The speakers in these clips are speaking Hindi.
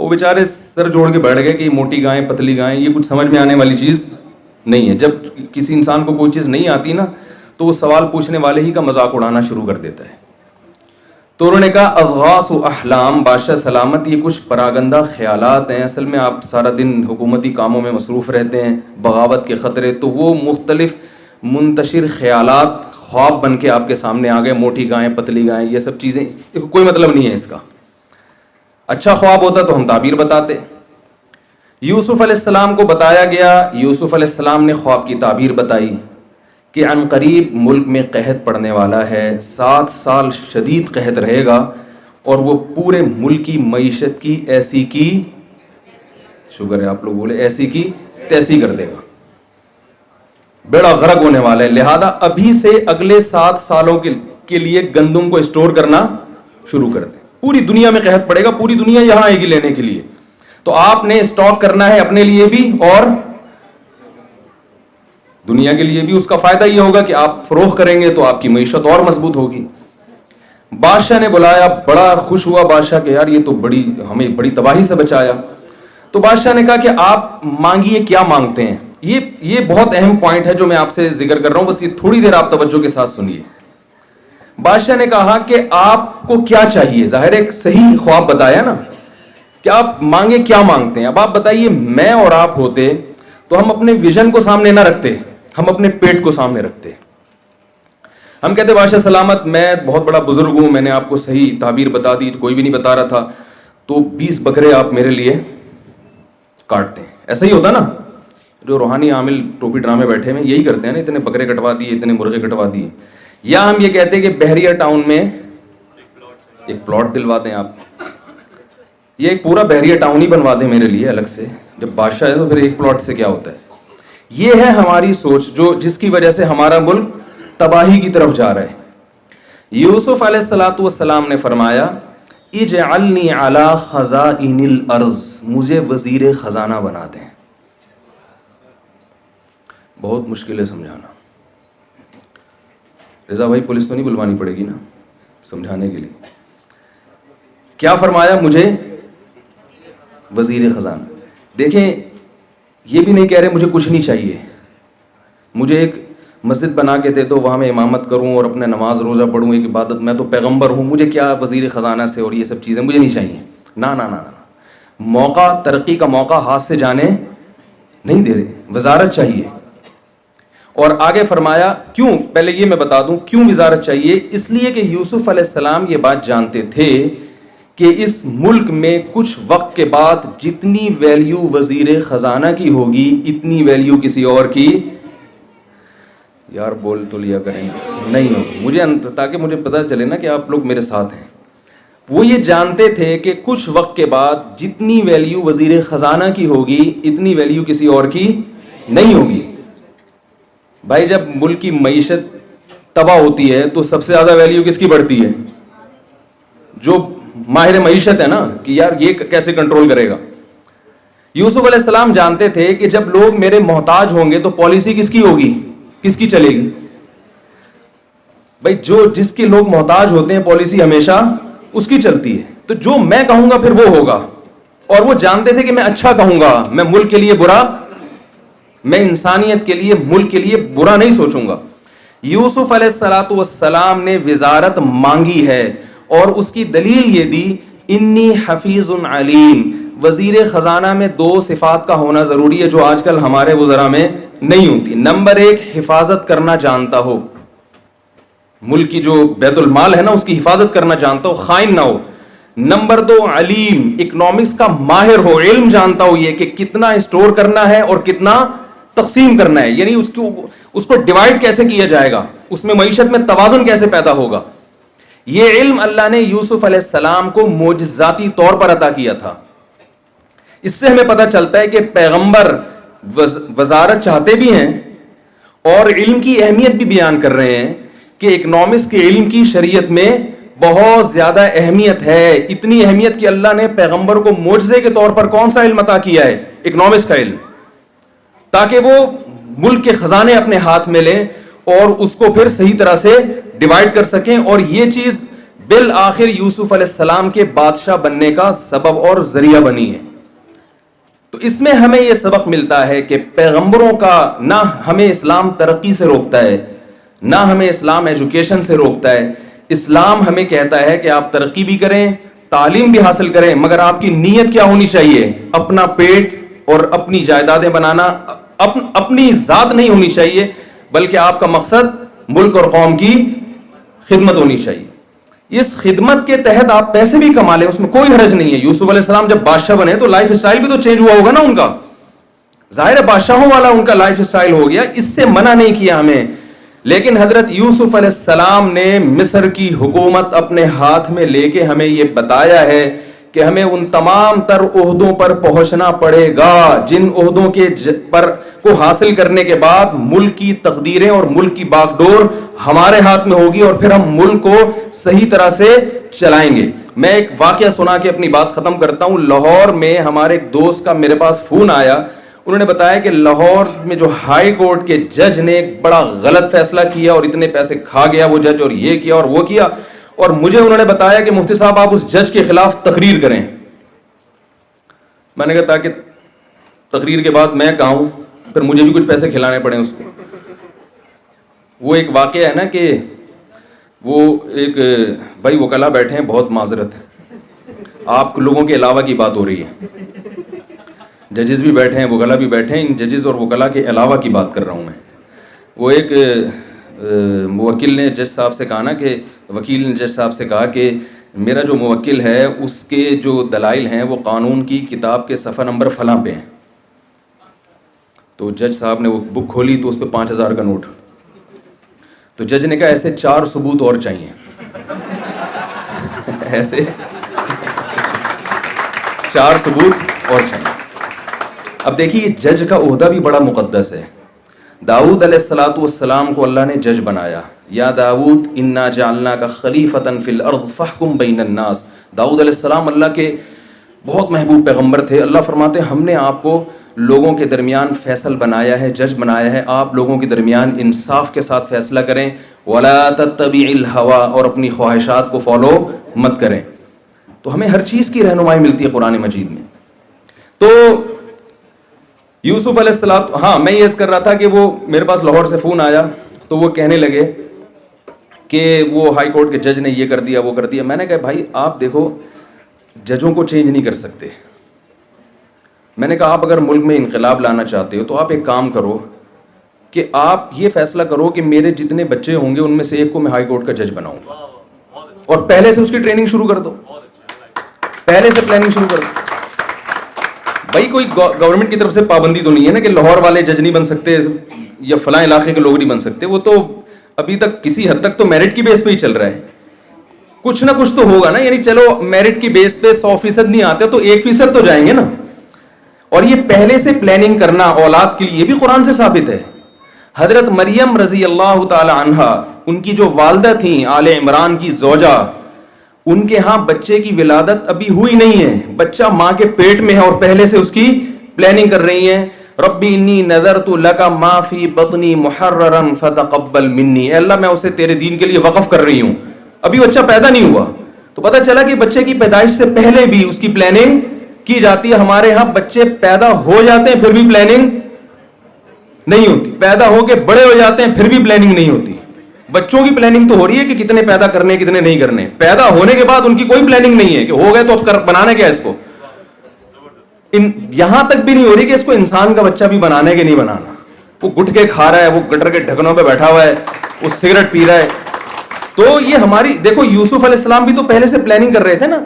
वो बेचारे सर जोड़ के बैठ गए कि मोटी गायें पतली गायें ये कुछ समझ में आने वाली चीज़ नहीं है। जब किसी इंसान को कोई चीज़ नहीं आती ना तो वो सवाल पूछने वाले ही का मजाक उड़ाना शुरू कर देता है। तो उन्होंने कहा अज़ग़ास व अहलाम, बादशाह सलामत, ये कुछ परागंदा ख्यालात हैं। असल में आप सारा दिन हुकूमती कामों में मसरूफ़ रहते हैं, बगावत के ख़तरे, तो वो मुख्तलिफ मुंतशिर ख्यालात ख्वाब बन के आपके सामने आ गए। मोटी गायें पतली गायें ये सब चीज़ें, कोई मतलब नहीं है इसका। अच्छा ख्वाब होता तो हम ताबीर बताते। यूसुफ अलैहिस्सलाम को बताया गया, यूसुफ अलैहिस्सलाम ने ख्वाब की ताबीर बताई कि अनकरीब मुल्क में कहत पड़ने वाला है, 7 साल शदीद कहत रहेगा और वो पूरे मुल्क की मईशत की ऐसी की, शुक्र है आप लोग बोले, ऐसी की तैसी कर देगा, बेड़ा गर्क होने वाला है। लिहाजा अभी से अगले 7 सालों के लिए गंदम को स्टोर करना शुरू कर दें। पूरी दुनिया में कहत पड़ेगा, पूरी दुनिया यहां आएगी लेने के लिए, तो आपने स्टॉक करना है अपने लिए भी और दुनिया के लिए भी। उसका फायदा यह होगा कि आप फरोख्त करेंगे तो आपकी मईशत और मजबूत होगी। बादशाह ने बुलाया, बड़ा खुश हुआ बादशाह के, यार ये तो हमें बड़ी तबाही से बचाया। तो बादशाह ने कहा कि आप मांगिए, क्या मांगते हैं। ये बहुत अहम पॉइंट है जो मैं आपसे जिक्र कर रहा हूं, बस ये थोड़ी देर आप तवज्जो के साथ सुनिए। बादशाह ने कहा कि आपको क्या चाहिए। जाहिर एक सही ख्वाब बताया ना कि आप मांगे, क्या मांगते हैं। अब आप बताइए, मैं और आप होते तो हम अपने विजन को सामने ना रखते, हम अपने पेट को सामने रखते। हम कहते बादशाह सलामत, मैं बहुत बड़ा बुजुर्ग हूं, मैंने आपको सही ताबीर बता दी, तो कोई भी नहीं बता रहा था, तो 20 बकरे आप मेरे लिए काटते हैं। ऐसा ही होता ना, जो रूहानी आमिल टोपी ड्रामे बैठे में यही करते हैं ना, इतने बकरे कटवा दिए, इतने मुर्गे कटवा दिए। या हम ये कहते हैं कि बहरिया टाउन में एक प्लॉट दिलवा दें आप, ये एक पूरा बहरिया टाउन ही बनवा दें मेरे लिए अलग से। जब बादशाह है तो फिर एक प्लॉट से क्या होता है। ये है हमारी सोच, जो जिसकी वजह से हमारा मुल्क तबाही की तरफ जा रहा है। यूसुफ अलैहिस्सलातु वस्सलाम ने फरमाया, इजअलनी अला खज़ाइनिल अर्ज़, मुझे वजीर खजाना बना दें। बहुत मुश्किल है समझाना। रिजा भाई, पुलिस तो नहीं बुलवानी पड़ेगी ना समझाने के लिए। क्या फरमाया, मुझे वजीर खजाना। देखें, ये भी नहीं कह रहे मुझे कुछ नहीं चाहिए, मुझे एक मस्जिद बना के दे दो, वहाँ मैं इमामत करूँ और अपने नमाज रोज़ा पढ़ूँ, एक इबादत, मैं तो पैगंबर हूँ, मुझे क्या वज़ीर ख़जाना से और ये सब चीज़ें मुझे नहीं चाहिए। ना ना ना ना, मौका, तरक्की का मौका हाथ से जाने नहीं दे रहे, वजारत चाहिए। और आगे फरमाया क्यों, पहले ये मैं बता दूं क्यों वजारत चाहिए। इसलिए कि यूसुफ अलैहिस्सलाम ये बात जानते थे कि इस मुल्क में कुछ वक्त के बाद जितनी वैल्यू वजीर खजाना की होगी, इतनी वैल्यू किसी और की, यार बोल तो लिया करेंगे, नहीं होगी। मुझे ताकि मुझे पता चले ना कि आप लोग मेरे साथ हैं। वो ये जानते थे कि कुछ वक्त के बाद जितनी वैल्यू वजीर खजाना की होगी, इतनी वैल्यू किसी और की नहीं होगी। भाई, जब मुल्क की मईशत तबाह होती है तो सबसे ज्यादा वैल्यू किसकी बढ़ती है? जो माहिर मईशत है ना, कि यार ये कैसे कंट्रोल करेगा। यूसुफ अलैहिस्सलाम जानते थे कि जब लोग मेरे मोहताज होंगे तो पॉलिसी किसकी होगी, किसकी चलेगी। भाई, जो जिसके लोग मोहताज होते हैं पॉलिसी हमेशा उसकी चलती है। तो जो मैं कहूंगा फिर वो होगा। और वो जानते थे कि मैं अच्छा कहूंगा, मैं मुल्क के लिए बुरा, मैं इंसानियत के लिए, मुल्क के लिए बुरा नहीं सोचूंगा। यूसुफ अलैहिस्सलातु वस्सलाम ने विजारत मांगी है और उसकी दलील ये दी, इन्नी हफीजुन अलीम। वजीर खजाना में 2 सिफात का होना जरूरी है जो आजकल हमारे वज़रा में नहीं होती। नंबर 1, हिफाजत करना जानता हो, मुल्क की जो बैतुल माल है ना उसकी हिफाजत करना जानता हो, खाइन ना हो। नंबर 2, अलीम, इकोनॉमिक्स का माहिर हो, इल्म जानता हो ये कि कितना स्टोर करना है और कितना तकसीम करना है, यानी उसको डिवाइड कैसे किया जाएगा, उसमें मईशत में तवाजुन कैसे पैदा होगा। ये इल्म अल्लाह ने यूसुफ अलैहिस्सलाम को मोजज़ाती तौर पर अता किया था। इससे हमें पता चलता है कि पैगंबर वजारत चाहते भी हैं और इल्म की अहमियत भी बयान कर रहे हैं कि इकोनॉमिक्स के इल्म की शरीयत में बहुत ज्यादा अहमियत है। इतनी अहमियत कि अल्लाह ने पैगंबर को मोजज़े के तौर पर कौन सा इल्म अता किया है, इकोनॉमिक्स का इल्म, ताकि वो मुल्क के खजाने अपने हाथ में लें और उसको फिर सही तरह से डिवाइड कर सकें। और ये चीज बिल आखिर यूसुफ अलैहिस्सलाम के बादशाह बनने का सबब और जरिया बनी है। तो इसमें हमें यह सबक मिलता है कि पैगंबरों का ना हमें इस्लाम तरक्की से रोकता है, ना हमें इस्लाम एजुकेशन से रोकता है। इस्लाम हमें कहता है कि आप तरक्की भी करें, तालीम भी हासिल करें, मगर आपकी नीयत क्या होनी चाहिए? अपना पेट और अपनी जायदादें बनाना, अपनी जात नहीं होनी चाहिए, बल्कि आपका मकसद मुल्क और कौम की खिदमत होनी चाहिए। इस खिदमत के तहत आप पैसे भी कमा लें, उसमें कोई हर्ज नहीं है। यूसुफ अलैहिस्सलाम जब बादशाह बने तो लाइफ स्टाइल भी तो चेंज हुआ होगा ना उनका, जाहिर है बादशाहों वाला उनका लाइफ स्टाइल हो गया, इससे मना नहीं किया हमें। लेकिन हजरत यूसुफ अलैहिस्सलाम ने मिस्र की हुकूमत अपने हाथ में लेके हमें यह बताया है कि हमें उन तमाम तर ओहदों पर पहुंचना पड़ेगा जिन ओहदों के पर को हासिल करने के बाद मुल्क की तकदीरें और मुल्क की बागडोर हमारे हाथ में होगी और फिर हम मुल्क को सही तरह से चलाएंगे। मैं एक वाकया सुना के अपनी बात खत्म करता हूं। लाहौर में हमारे एक दोस्त का मेरे पास फोन आया, उन्होंने बताया कि लाहौर में जो हाई कोर्ट के जज ने एक बड़ा गलत फैसला किया और इतने पैसे खा गया वो जज, और ये किया और वो किया, और मुझे उन्होंने बताया कि मुफ्ती साहब आप उस जज के खिलाफ तकरीर करें। मैंने कहा ताकि तकरीर के बाद मैं कहूं फिर मुझे भी कुछ पैसे खिलाने पड़े उसको। वो एक वाकया है ना कि वो एक भाई वकला बैठे हैं, बहुत माजरत है, आप लोगों के अलावा की बात हो रही है, जजेस भी बैठे हैं, वकला भी बैठे हैं, इन जजेस और वकला के अलावा की बात कर रहा हूं मैं। वो एक मुवक्किल ने जज साहब से कहा ना कि वकील ने जज साहब से कहा कि मेरा जो मुवक्किल है उसके जो दलाइल हैं वो कानून की किताब के सफ़ा नंबर फलां पे हैं। तो जज साहब ने वो बुक खोली तो उस पर 5,000 का नोट। तो जज ने कहा ऐसे 4 सबूत और चाहिए ऐसे 4 सबूत और चाहिए। अब देखिए जज का ओहदा भी बड़ा मुकद्दस है। दाऊद अलैहिस्सलाम को अल्लाह ने जज बनाया, या दाऊद इन्ना जालना का खलीफतन फिल अर्द फहकुम बैनन नास। दाऊद अलैहिस्सलाम अल्लाह के बहुत महबूब पैगंबर थे। अल्लाह फरमाते हमने आपको लोगों के दरमियान फैसल बनाया है, जज बनाया है, आप लोगों के दरमियान इंसाफ के साथ फैसला करें। वला तत्तबिइल हवा, और अपनी ख्वाहिशात को फॉलो मत करें। तो हमें हर चीज़ की रहनुमाई मिलती है कुरान मजीद में। तो यूसुफ अलैहिस्सलाम, हाँ मैं ये कर रहा था कि वो मेरे पास लाहौर से फ़ोन आया तो वो कहने लगे कि वो हाई कोर्ट के जज ने ये कर दिया वो कर दिया। मैंने कहा भाई आप देखो जजों को चेंज नहीं कर सकते। मैंने कहा आप अगर मुल्क में इनकलाब लाना चाहते हो तो आप एक काम करो कि आप ये फैसला करो कि मेरे जितने बच्चे होंगे उनमें से एक को मैं हाई कोर्ट का जज बनाऊंगा, और पहले से उसकी ट्रेनिंग शुरू कर दो, पहले से प्लानिंग शुरू कर दो। भाई कोई गवर्नमेंट की तरफ से पाबंदी तो नहीं है ना कि लाहौर वाले जज नहीं बन सकते या फलां इलाके के लोग नहीं बन सकते। वो तो अभी तक किसी हद तक तो मेरिट की बेस पे ही चल रहा है, कुछ ना कुछ तो होगा ना। यानी चलो मेरिट की बेस पे 100% नहीं आते तो 1% तो जाएंगे ना। और ये पहले से प्लानिंग करना औलाद के लिए भी कुरान से साबित है। हजरत मरियम रजी अल्लाह ताला अन्हा, उनकी जो वालदा थी आले इमरान की जोजा, उनके यहां बच्चे की विलादत अभी हुई नहीं है, बच्चा मां के पेट में है और पहले से उसकी प्लानिंग कर रही है। रब्बी इन्नी नज़रतु लका मा फी बतनी मुहर्ररन फतक़ब्बल मिन्नी, अल्लाह मैं उसे तेरे दीन के लिए वक़फ़ कर रही हूं। अभी बच्चा पैदा नहीं हुआ तो पता चला कि बच्चे की पैदाइश से पहले भी उसकी प्लानिंग की जाती है। हमारे यहां बच्चे पैदा हो जाते हैं फिर भी प्लानिंग नहीं होती, पैदा होके बड़े हो जाते हैं फिर भी प्लानिंग नहीं होती। बच्चों की प्लानिंग तो हो रही है कि कितने पैदा करने कितने नहीं करने, पैदा होने के बाद उनकी कोई प्लानिंग नहीं है कि हो गए तो अब बनाने क्या इसको। यहां तक भी नहीं हो रही कि इसको इंसान का बच्चा भी बनाने के नहीं बनाना। वो गुटके खा रहा है, वो गटर के ढक्कनों पे बैठा हुआ है, वो सिगरेट पी रहा है। तो ये हमारी देखो यूसुफ अलैहिस्सलाम भी तो पहले से प्लानिंग कर रहे थे ना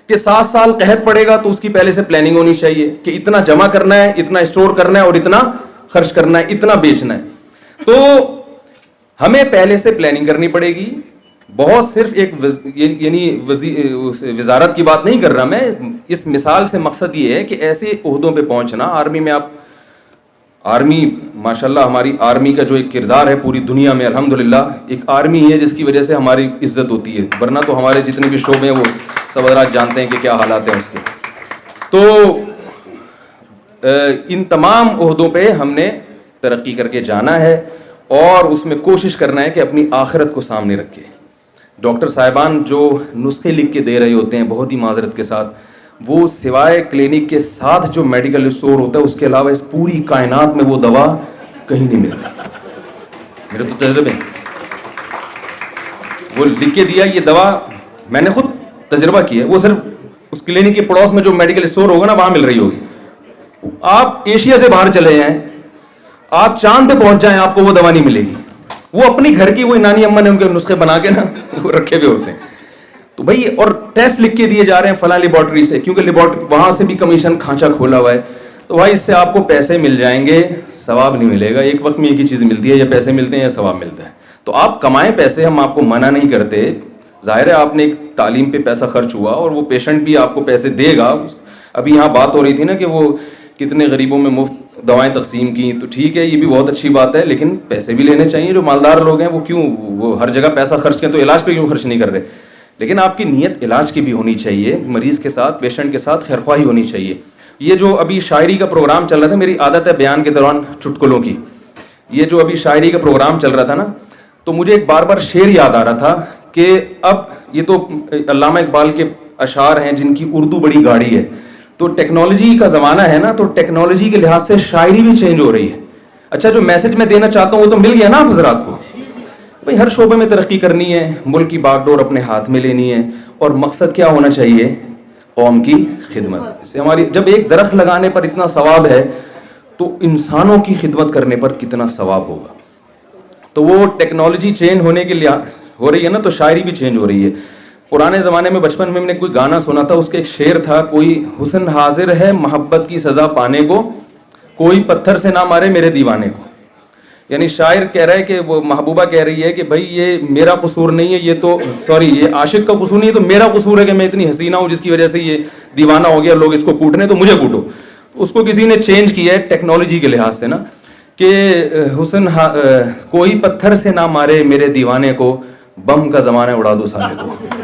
कि 7 साल कहत पड़ेगा तो उसकी पहले से प्लानिंग होनी चाहिए कि इतना जमा करना है, इतना स्टोर करना है और इतना खर्च करना है, इतना बेचना है। तो हमें पहले से प्लानिंग करनी पड़ेगी। बहुत सिर्फ एक यानी वजारत की बात नहीं कर रहा मैं, इस मिसाल से मकसद ये है कि ऐसे ओहदों पे पहुंचना। आर्मी में आप, आर्मी माशाल्लाह हमारी आर्मी का जो एक किरदार है पूरी दुनिया में, अल्हम्दुलिल्लाह एक आर्मी है जिसकी वजह से हमारी इज्जत होती है, वरना तो हमारे जितने भी शोबे हैं वो सब हज़रात जानते हैं कि क्या हालात हैं उसके। तो इन तमाम ओहदों पे हमने तरक्की करके जाना है और उसमें कोशिश करना है कि अपनी आखिरत को सामने रखे। डॉक्टर साहिबान जो नुस्खे लिख के दे रहे होते हैं बहुत ही माजरत के साथ, वो सिवाय क्लिनिक के साथ जो मेडिकल स्टोर होता है उसके अलावा इस पूरी कायनात में वो दवा कहीं नहीं मिलती। मेरे तो तजुर्बे, वो लिख के दिया ये दवा, मैंने खुद तजुर्बा किया, वो सिर्फ उस क्लिनिक के पड़ोस में जो मेडिकल स्टोर होगा ना वहां मिल रही होगी। आप एशिया से बाहर चले जाएं, आप चांद पे पहुंच जाएं, आपको वो दवा नहीं मिलेगी। वो अपनी घर की, वो नानी अम्मा ने उनके नुस्खे बना के ना वो रखे हुए होते हैं। तो भाई, और टेस्ट लिख के दिए जा रहे हैं फला लेबोरेटरी से, क्योंकि लेबोरेटरी वहां से भी कमीशन खांचा खोला हुआ है। तो भाई इससे आपको पैसे मिल जाएंगे, सवाब नहीं मिलेगा। एक वक्त में एक ही चीज मिलती है, या पैसे मिलते हैं या सवाब मिलता है। तो आप कमाएं पैसे, हम आपको मना नहीं करते। जाहिर है आपने एक तालीम पे पैसा खर्च हुआ और वो पेशेंट भी आपको पैसे देगा। अभी यहाँ बात हो रही थी ना कि वो कितने गरीबों में मुफ्त दवाएं तकसीम की, तो ठीक है, ये भी बहुत अच्छी बात है, लेकिन पैसे भी लेने चाहिए। जो मालदार लोग हैं वो क्यों, वो हर जगह पैसा खर्च करें, तो इलाज पे क्यों खर्च नहीं कर रहे? लेकिन आपकी नीयत इलाज की भी होनी चाहिए, मरीज के साथ, पेशेंट के साथ खैरख्वाही होनी चाहिए। ये जो अभी शायरी का प्रोग्राम चल रहा था, मेरी आदत है बयान के दौरान चुटकुलों की, ये जो अभी शायरी का प्रोग्राम चल रहा था ना, तो मुझे एक बार बार शेर याद आ रहा था कि अब ये तो अल्लामा इकबाल के अशार हैं जिनकी उर्दू बड़ी गाढ़ी है। तो टेक्नोलॉजी का ज़माना है ना, तो टेक्नोलॉजी के लिहाज से शायरी भी चेंज हो रही है। अच्छा, जो मैसेज मैं देना चाहता हूँ वो तो मिल गया ना आप हजरात को। भाई हर शोबे में तरक्की करनी है, मुल्क की बागडोर अपने हाथ में लेनी है, और मकसद क्या होना चाहिए? कौम की खिदमत। इससे हमारी, जब एक दरख्त लगाने पर इतना सवाब है तो इंसानों की खिदमत करने पर कितना सवाब होगा। तो वो टेक्नोलॉजी चेंज होने के लिए हो रही है ना, तो शायरी भी चेंज हो रही है। पुराने ज़माने में बचपन में मैंने कोई गाना सुना था, उसके एक शेर था, कोई हुस्न हाजिर है मोहब्बत की सज़ा पाने को, कोई पत्थर से ना मारे मेरे दीवाने को। यानी शायर कह रहा है कि वो महबूबा कह रही है कि भाई ये मेरा कसूर नहीं है, ये तो सॉरी ये आशिक का कसूर नहीं है, तो मेरा कसूर है कि मैं इतनी हसीना हूँ जिसकी वजह से ये दीवाना हो गया, लोग इसको कूटने, तो मुझे कूटो। उसको किसी ने चेंज किया है टेक्नोलॉजी के लिहाज से ना, कि कोई पत्थर से ना मारे मेरे दीवाने को, बम का जमाना उड़ा दो साले को।